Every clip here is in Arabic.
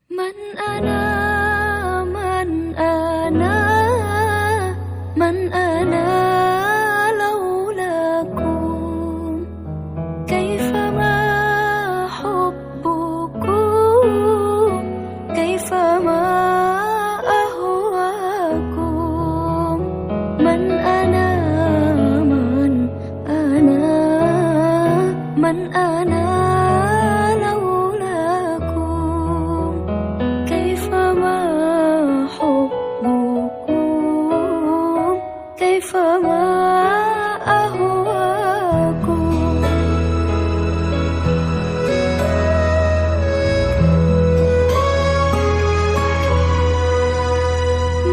من أنا من أنا من أنا لولاكم، كيفما حبكم، كيفما أهواكم. من أنا من أنا من أنا لولاكم، كيفما حبكم، كيفما أهواكم.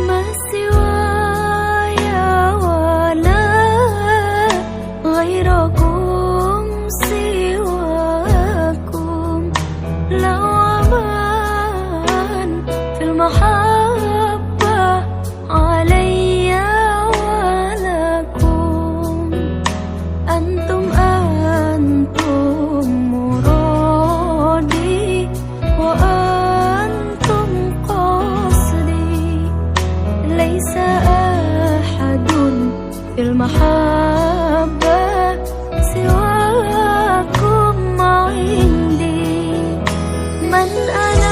ما سواي ولا غيركم سواكم، لا أمان في المحبة علي ولكم. أنتم مرادي وأنتم قصدي، ليس أحد في المحبة سواكم عندي. من أنا